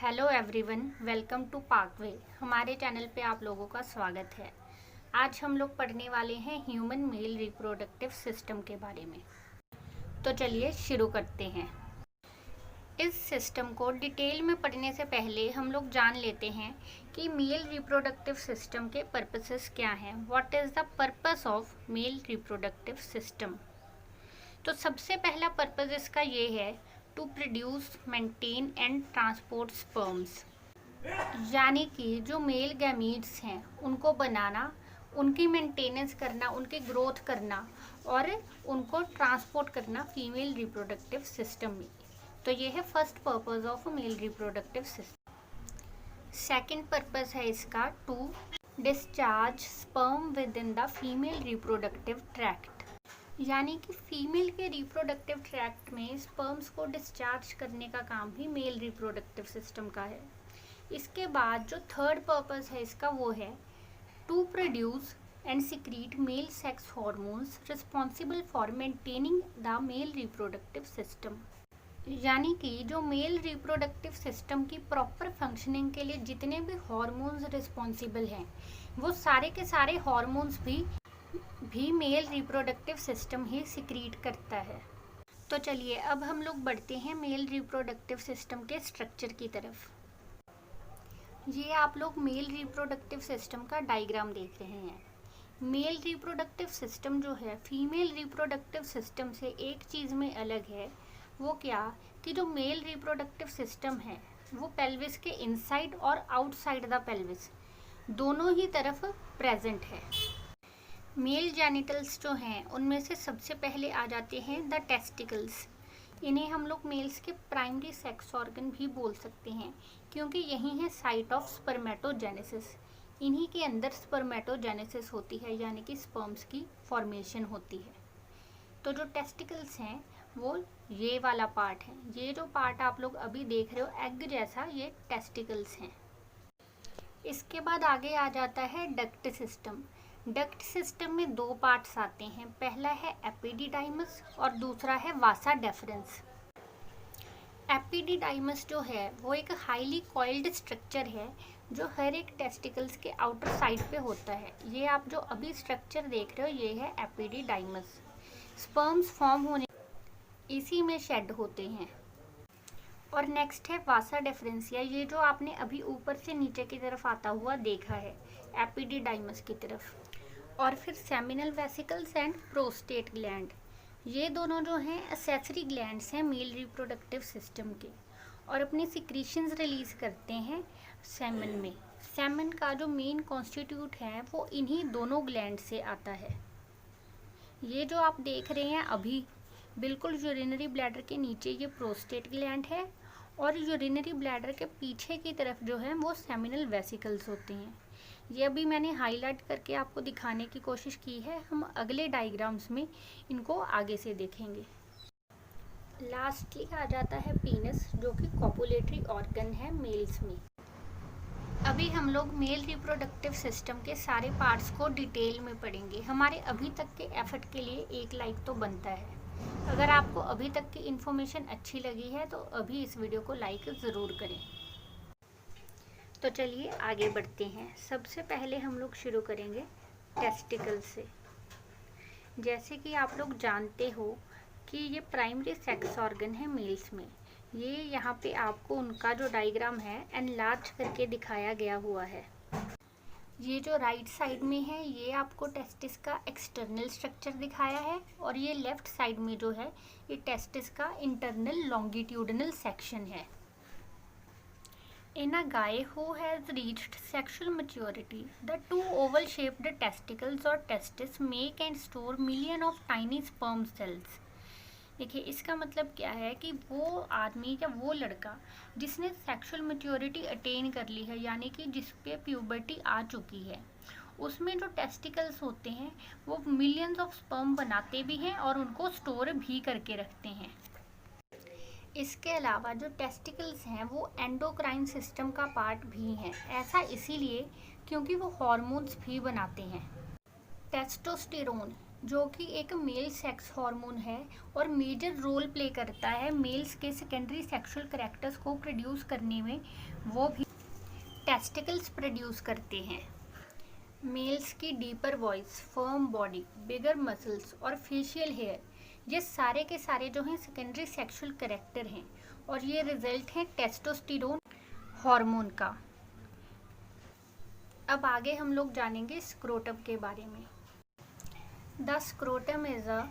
Hello everyone, welcome to Parkway. हमारे channel पे आप लोगों का स्वागत है। आज हम लोग पढ़ने वाले हैं ह्यूमन मेल रिप्रोडक्टिव सिस्टम के बारे में। तो चलिए शुरू करते हैं। इस सिस्टम को डिटेल में पढ़ने से पहले हम लोग जान लेते हैं कि मेल रिप्रोडक्टिव सिस्टम के पर्पसेस क्या हैं। What is the purpose of male reproductive system. तो सबसे पहला पर्पस इसका ये है to produce, maintain and transport sperms, यानी कि जो मेल गैमीट्स हैं उनको बनाना, उनकी मेंटेनेंस करना, उनकी ग्रोथ करना और उनको ट्रांसपोर्ट करना फीमेल रिप्रोडक्टिव सिस्टम में। तो ये है first purpose of male reproductive system. Second purpose है इसका to discharge sperm within the female reproductive tract, यानी कि फीमेल के रिप्रोडक्टिव ट्रैक्ट में स्पर्म्स को डिस्चार्ज करने का काम भी मेल रिप्रोडक्टिव सिस्टम का है। इसके बाद जो थर्ड पर्पस है इसका वो है to produce and secrete male sex hormones responsible for maintaining the male reproductive system, यानी कि जो मेल रिप्रोडक्टिव सिस्टम की प्रॉपर फंक्शनिंग के लिए जितने भी हॉर्मोन्स रिस्पॉन्सिबल हैं वो सारे के सारे हॉर्मोन्स भी मेल रिप्रोडक्टिव सिस्टम ही सिक्रीट करता है। तो चलिए अब हम लोग बढ़ते हैं मेल रिप्रोडक्टिव सिस्टम के स्ट्रक्चर की तरफ। ये आप लोग मेल रिप्रोडक्टिव सिस्टम का डायग्राम देख रहे हैं। मेल रिप्रोडक्टिव सिस्टम जो है फीमेल रिप्रोडक्टिव सिस्टम से एक चीज़ में अलग है। वो क्या कि जो मेल रिप्रोडक्टिव सिस्टम है वो पेल्विस के इनसाइड और आउटसाइड द पेल्विस दोनों ही तरफ प्रेजेंट है। मेल जेनिटल्स जो हैं उनमें से सबसे पहले आ जाते हैं द टेस्टिकल्स। इन्हें हम लोग मेल्स के प्राइमरी सेक्स ऑर्गन भी बोल सकते हैं क्योंकि यही है साइट ऑफ स्पर्मेटोजेनेसिस। इन्हीं के अंदर स्पर्मेटोजेनेसिस होती है, यानी कि स्पर्म्स की फॉर्मेशन होती है। तो जो टेस्टिकल्स हैं वो ये वाला पार्ट है। ये जो पार्ट आप लोग अभी देख रहे हो एग जैसा, ये टेस्टिकल्स हैं। इसके बाद आगे आ जाता है डक्ट सिस्टम। डक्ट सिस्टम में दो पार्ट्स आते हैं, पहला है एपिडिडाइमस और दूसरा है वासा डेफरेंस। एपिडिडाइमस जो है वो एक हाईली कॉइल्ड स्ट्रक्चर है जो हर एक टेस्टिकल्स के आउटर साइड पे होता है। ये आप जो अभी स्ट्रक्चर देख रहे हो ये है एपिडिडाइमस। स्पर्म्स फॉर्म होने इसी में शेड होते हैं। और नेक्स्ट है वासा डेफरेंसिया। ये जो आपने अभी ऊपर से नीचे की तरफ आता हुआ देखा है एपिडिडाइमस की तरफ। और फिर seminal vesicles and prostate gland, ये दोनों जो हैं एक्सेसरी ग्लैंड्स हैं मेल रिप्रोडक्टिव सिस्टम के और अपनी सिक्रीशंस रिलीज करते हैं सेमन में। सेमन का जो मेन कॉन्स्टिट्यूट है वो इन्हीं दोनों ग्लैंड से आता है। ये जो आप देख रहे हैं अभी बिल्कुल यूरिनरी ब्लैडर के नीचे ये प्रोस्टेट ग्लैंड है और यूरिनरी ब्लैडर के पीछे की तरफ जो है वो सेमिनल वेसिकल्स होते हैं। ये अभी मैंने हाईलाइट करके आपको दिखाने की कोशिश की है, हम अगले डायग्राम्स में इनको आगे से देखेंगे। लास्टली आ जाता है पीनस, जो कि कॉपुलेटरी ऑर्गन है मेल्स में। अभी हम लोग मेल रिप्रोडक्टिव सिस्टम के सारे पार्ट्स को डिटेल में पढ़ेंगे। हमारे अभी तक के एफर्ट के लिए एक लाइक तो बनता है। अगर आपको अभी तक की इन्फॉर्मेशन अच्छी लगी है तो अभी इस वीडियो को लाइक ज़रूर करें। तो चलिए आगे बढ़ते हैं। सबसे पहले हम लोग शुरू करेंगे टेस्टिकल से। जैसे कि आप लोग जानते हो कि ये प्राइमरी सेक्स ऑर्गन है मेल्स में। ये यहाँ पे आपको उनका जो डायग्राम है एनलार्ज करके दिखाया गया हुआ है। ये जो राइट साइड में है ये आपको टेस्टिस का एक्सटर्नल स्ट्रक्चर दिखाया है और ये लेफ्ट साइड में जो है ये टेस्टिस का इंटरनल लॉन्गिट्यूडनल सेक्शन है। In a guy who has reached sexual maturity, the two oval-shaped testicles or testis make and store million of tiny sperm cells. देखिए इसका मतलब क्या है कि वो आदमी या वो लड़का जिसने सेक्सुअल मैच्योरिटी अटेन कर ली है, यानी कि जिस पे प्यूबर्टी आ चुकी है, उसमें जो टेस्टिकल्स होते हैं वो मिलियंस ऑफ स्पर्म बनाते भी हैं और उनको स्टोर भी करके रखते हैं। इसके अलावा जो टेस्टिकल्स हैं वो एंडोक्राइन सिस्टम का पार्ट भी हैं। ऐसा इसीलिए क्योंकि वो हॉर्मोन्स भी बनाते हैं। टेस्टोस्टेरोन जो कि एक मेल सेक्स हार्मोन है और मेजर रोल प्ले करता है मेल्स के सेकेंडरी सेक्सुअल कैरेक्टर्स को प्रोड्यूस करने में। वो भी टेस्टिकल्स प्रोड्यूस करते हैं। मेल्स की डीपर वॉइस, फर्म बॉडी, बिगर मसल्स और फेशियल हेयर, ये सारे के सारे जो हैं सेकेंडरी सेक्सुअल कैरेक्टर हैं और ये रिजल्ट है टेस्टोस्टेरोन हार्मोन का। अब आगे हम लोग जानेंगे स्क्रोटम के बारे में। The scrotum is a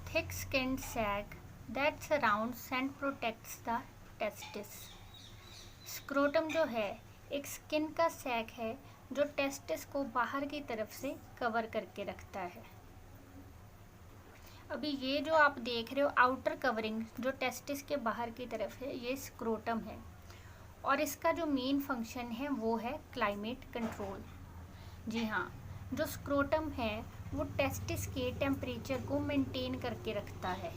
thick skinned sac that surrounds and protects the testis. Scrotum जो है एक स्किन का सैक है जो टेस्टिस को बाहर की तरफ से कवर करके रखता है। अभी ये जो आप देख रहे हो आउटर कवरिंग जो टेस्टिस के बाहर की तरफ है, ये स्क्रोटम है और इसका जो मेन फंक्शन है वो है क्लाइमेट कंट्रोल। जी हाँ, जो स्क्रोटम है वो टेस्टिस के टेम्परेचर को मेंटेन करके रखता है।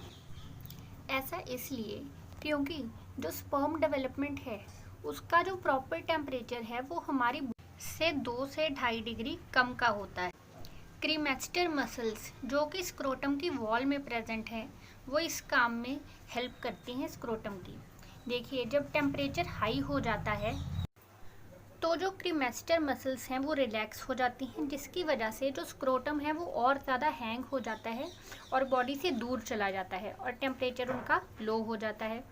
ऐसा इसलिए क्योंकि जो स्पर्म डेवलपमेंट है उसका जो प्रॉपर टेम्परेचर है वो हमारी से 2 से 2.5 डिग्री कम का होता है। क्रीमेस्टर मसल्स जो कि स्क्रोटम की वॉल में प्रेजेंट है वो इस काम में हेल्प करती हैं स्क्रोटम की। देखिए, जब टेम्परेचर हाई हो जाता है तो जो क्रीमेस्टर मसल्स हैं वो रिलैक्स हो जाती हैं, जिसकी वजह से जो स्क्रोटम है वो और ज़्यादा हैंग हो जाता है और बॉडी से दूर चला जाता है और टेम्परेचर उनका लो हो जाता है।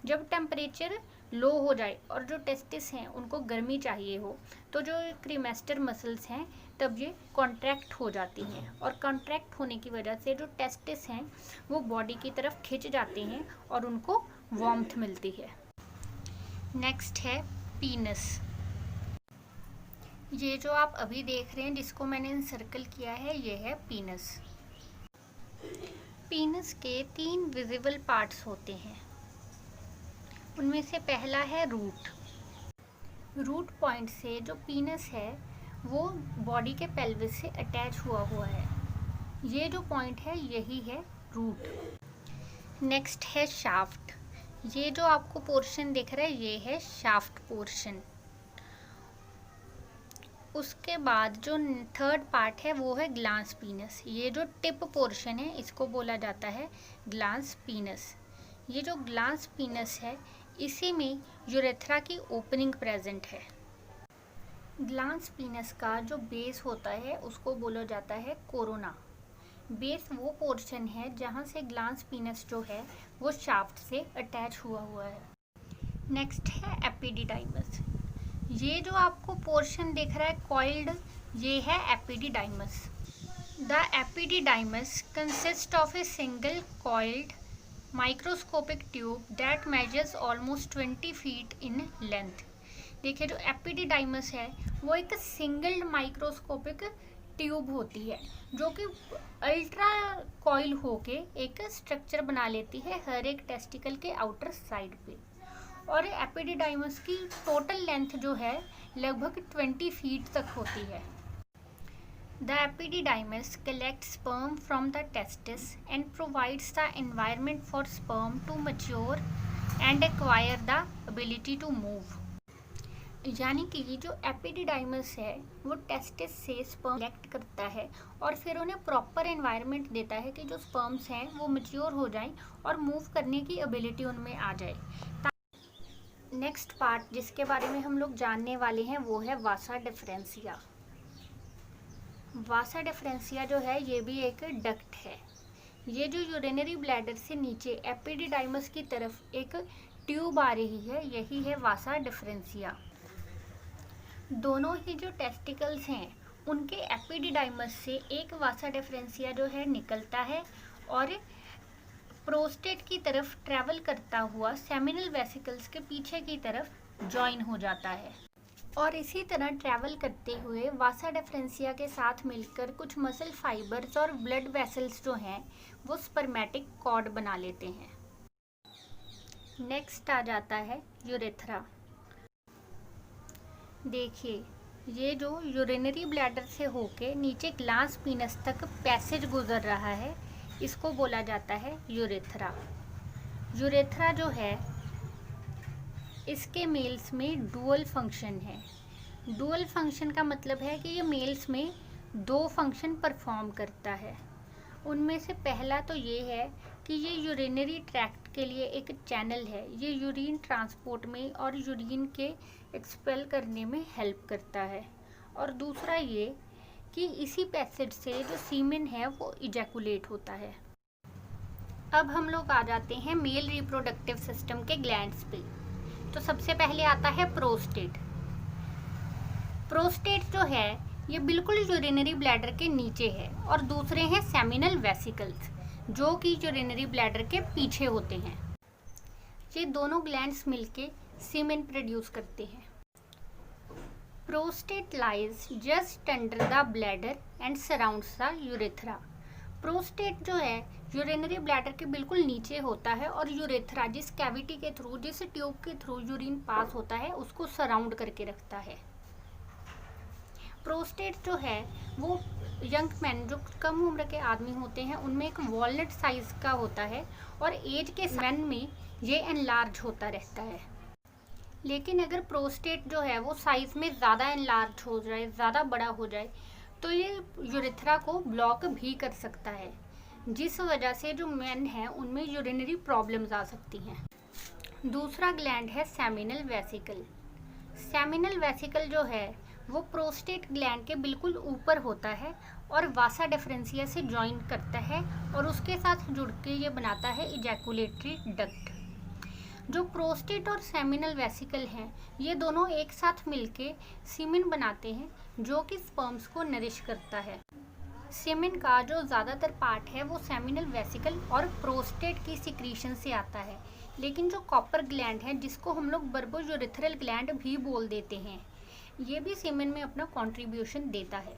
जब टेम्परेचर लो हो जाए और जो टेस्टिस हैं उनको गर्मी चाहिए हो तो जो क्रीमेस्टर मसल्स हैं तब ये कॉन्ट्रैक्ट हो जाती हैं और कॉन्ट्रैक्ट होने की वजह से जो टेस्टिस हैं वो बॉडी की तरफ खिंच जाते हैं और उनको वार्मथ मिलती है। नेक्स्ट है पीनस। ये जो आप अभी देख रहे हैं जिसको मैंने सर्कल किया है ये है पीनस। पीनस के 3 विजिबल पार्ट्स होते हैं। उनमें से पहला है रूट। रूट पॉइंट से जो पीनस है वो बॉडी के पेल्विस से अटैच हुआ है। ये जो पॉइंट है यही है रूट। नेक्स्ट है शाफ्ट। ये जो आपको पोर्शन दिख रहा है ये है शाफ्ट पोर्शन। उसके बाद जो थर्ड पार्ट है वो है ग्लांस पीनस। ये जो टिप पोर्शन है इसको बोला जाता है ग्लांस पीनस। ये जो ग्लांस पीनस है इसी में यूरेथ्रा की ओपनिंग प्रेजेंट है। ग्लांस पीनस का जो बेस होता है उसको बोला जाता है कोरोना। बेस वो पोर्शन है जहाँ से ग्लांस पीनस जो है वो शाफ्ट से अटैच हुआ है। नेक्स्ट है एपिडिडाइमस। ये जो आपको पोर्शन दिख रहा है कॉइल्ड, ये है epididymis. The epididymis consist of a single coiled microscopic tube that measures almost 20 feet in length. देखिए, जो एपिडिडाइमस है वो एक सिंगल माइक्रोस्कोपिक ट्यूब होती है जो कि अल्ट्रा कॉइल होके एक स्ट्रक्चर बना लेती है हर एक टेस्टिकल के आउटर साइड पे। और एपिडिडाइमस की टोटल लेंथ जो है लगभग 20 फीट तक होती है। The epididymis collects sperm from the testis and provides the environment for sperm to mature and acquire the ability to move। यानी कि ये जो एपिडिडाइमस है वो टेस्टिस से स्पर्म कलेक्ट करता है और फिर उन्हें प्रॉपर एनवायरनमेंट देता है कि जो स्पर्म्स हैं वो मैच्योर हो जाएं और मूव करने की एबिलिटी उनमें आ जाए। नेक्स्ट पार्ट जिसके बारे में हम लोग जानने वाले हैं वो है वासा डिफरेंसिया। वासा डिफरेंसिया जो है ये भी एक डक्ट है। ये जो यूरिनरी ब्लैडर से नीचे एपिडिडाइमस की तरफ एक ट्यूब आ रही है यही है वासा डिफरेंसिया। दोनों ही जो टेस्टिकल्स हैं उनके एपिडिडाइमस से एक वासा डिफरेंसिया जो है निकलता है और प्रोस्टेट की तरफ ट्रैवल करता हुआ सेमिनल वेसिकल्स के पीछे की तरफ जॉइन हो जाता है और इसी तरह ट्रैवल करते हुए वासा डिफरेंसिया के साथ मिलकर कुछ मसल फाइबर्स और ब्लड वेसल्स जो हैं वो स्पर्मेटिक कॉर्ड बना लेते हैं। नेक्स्ट आ जाता है यूरेथ्रा। देखिए, ये जो यूरिनरी ब्लैडर से होके नीचे ग्लास पीनस तक पैसेज गुजर रहा है इसको बोला जाता है यूरेथ्रा। यूरेथ्रा जो है इसके मेल्स में डुअल फंक्शन है। डुअल फंक्शन का मतलब है कि ये मेल्स में 2 फंक्शन परफॉर्म करता है। उनमें से पहला तो ये है कि ये यूरिनरी ट्रैक्ट के लिए एक चैनल है। ये यूरिन ट्रांसपोर्ट में और यूरिन के एक्सपेल करने में हेल्प करता है। और दूसरा ये कि इसी पैसेज से जो सीमेन है वो इजैकुलेट होता है। अब हम लोग आ जाते हैं मेल रिप्रोडक्टिव सिस्टम के ग्लैंड्स पे। तो सबसे पहले आता है प्रोस्टेट। प्रोस्टेट जो है ये बिल्कुल यूरिनरी ब्लैडर के नीचे है, और दूसरे हैं सेमिनल वेसिकल्स जो कि यूरिनरी ब्लैडर के पीछे होते हैं। ये दोनों ग्लैंड्स मिलके सीमेन प्रोड्यूस करते हैं। Prostate lies just under the bladder and surrounds the urethra. Prostate जो है यूरिनरी ब्लैडर के बिल्कुल नीचे होता है, और यूरेथ्रा जिस कैविटी के थ्रू, जिस ट्यूब के थ्रू यूरिन पास होता है, उसको सराउंड करके रखता है। प्रोस्टेट जो है वो यंग मैन, जो कम उम्र के आदमी होते हैं, उनमें एक वॉलनट साइज का होता है, और एज के मैन में ये एनलार्ज होता रहता है। लेकिन अगर प्रोस्टेट जो है वो साइज में ज़्यादा एनलार्ज हो जाए, ज़्यादा बड़ा हो जाए, तो ये यूरेथ्रा को ब्लॉक भी कर सकता है, जिस वजह से जो मेन हैं उनमें यूरिनरी प्रॉब्लम्स आ सकती हैं। दूसरा ग्लैंड है सेमिनल वेसिकल। सेमिनल वेसिकल जो है वो प्रोस्टेट ग्लैंड के बिल्कुल ऊपर होता है और वासा डिफरेंशिया से जॉइन करता है, और उसके साथ जुड़ के ये बनाता है इजैकुलेटरी डक्ट। जो प्रोस्टेट और सेमिनल वेसिकल हैं ये दोनों एक साथ मिलके सीमेन बनाते हैं, जो कि स्पर्म्स को नरिश करता है। सीमेन का जो ज़्यादातर पार्ट है वो सेमिनल वेसिकल और प्रोस्टेट की सिक्रीशन से आता है, लेकिन जो कॉपर ग्लैंड है, जिसको हम लोग बर्बोयूरेथ्रल ग्लैंड भी बोल देते हैं, ये भी सीमेन में अपना कंट्रीब्यूशन देता है।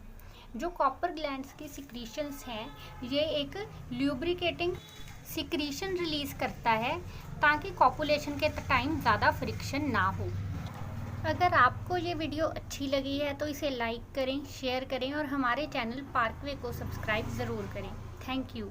जो कॉपर ग्लैंड्स की सिक्रीशंस हैं ये एक ल्यूब्रिकेटिंग सिक्रीशन रिलीज करता है, ताकि कॉपुलेशन के टाइम ज़्यादा फ्रिक्शन ना हो। अगर आपको ये वीडियो अच्छी लगी है तो इसे लाइक करें, शेयर करें, और हमारे चैनल पार्कवे को सब्सक्राइब ज़रूर करें। Thank you.